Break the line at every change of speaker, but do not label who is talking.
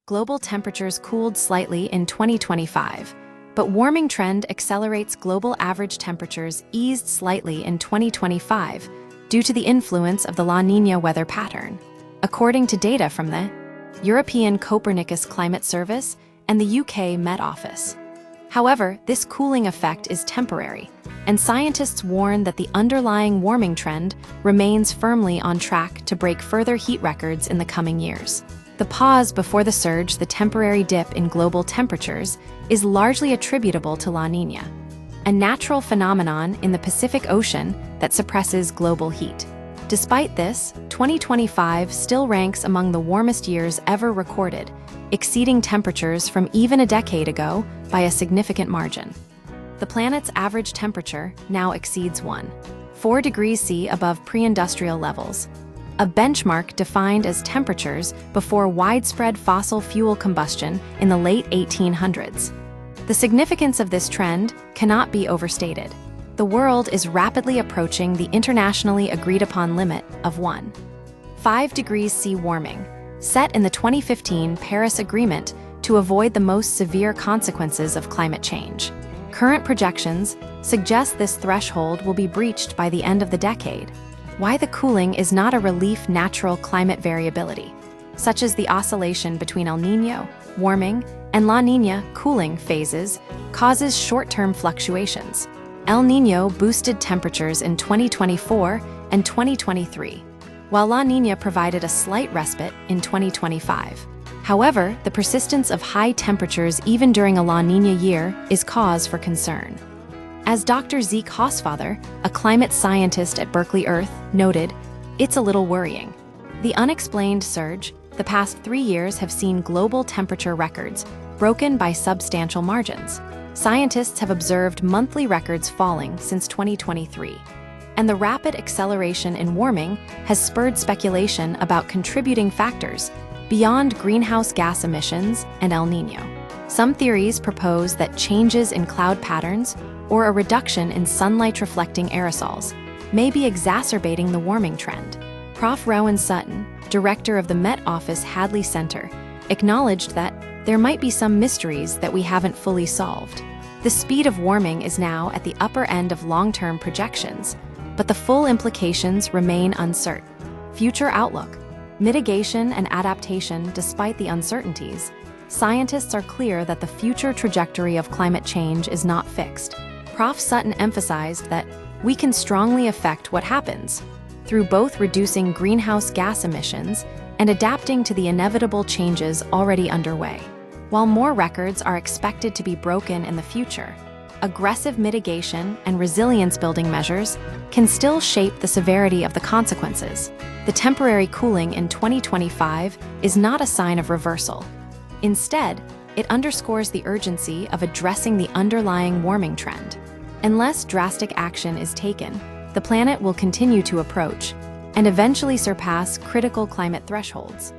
global temperatures cooled slightly in 2025, but warming trend accelerates. Global average temperatures eased slightly in 2025 due to the influence of the La Niña weather pattern, according to data from the European Copernicus Climate Service and the UK Met Office. However, this cooling effect is temporary, and scientists warn that the underlying warming trend remains firmly on track to break further heat records in the coming years. The pause before the surge, the temporary dip in global temperatures, is largely attributable to La Niña, a natural phenomenon in the Pacific Ocean that suppresses global heat. Despite this, 2025 still ranks among the warmest years ever recorded, exceeding temperatures from even a decade ago by a significant margin. The planet's average temperature now exceeds 1.4 degrees C above pre-industrial levels, a benchmark defined as temperatures before widespread fossil fuel combustion in the late 1800s. The significance of this trend cannot be overstated. The world is rapidly approaching the internationally agreed-upon limit of 1.5 degrees C warming, set in the 2015 Paris Agreement to avoid the most severe consequences of climate change. Current projections suggest this threshold will be breached by the end of the decade. Why the cooling is not a relief. Natural climate variability, such as the oscillation between El Niño, warming, and La Niña, cooling phases, causes short-term fluctuations. El Niño boosted temperatures in 2024 and 2023, while La Niña provided a slight respite in 2025. However, the persistence of high temperatures even during a La Niña year is cause for concern. As Dr. Zeke Hosfather, a climate scientist at Berkeley Earth, noted, "It's a little worrying. The unexplained surge, the past 3 years have seen global temperature records broken by substantial margins. Scientists have observed monthly records falling since 2023, and the rapid acceleration in warming has spurred speculation about contributing factors beyond greenhouse gas emissions and El Niño. Some theories propose that changes in cloud patterns or a reduction in sunlight-reflecting aerosols may be exacerbating the warming trend." Prof. Rowan Sutton, director of the Met Office Hadley Center, acknowledged that there might be some mysteries that we haven't fully solved. The speed of warming is now at the upper end of long-term projections, but the full implications remain uncertain. Future outlook, mitigation and adaptation. Despite the uncertainties, scientists are clear that the future trajectory of climate change is not fixed. Prof. Sutton emphasized that we can strongly affect what happens through both reducing greenhouse gas emissions and adapting to the inevitable changes already underway. While more records are expected to be broken in the future, aggressive mitigation and resilience-building measures can still shape the severity of the consequences. The temporary cooling in 2025 is not a sign of reversal. Instead, it underscores the urgency of addressing the underlying warming trend. Unless drastic action is taken, the planet will continue to approach and eventually surpass critical climate thresholds.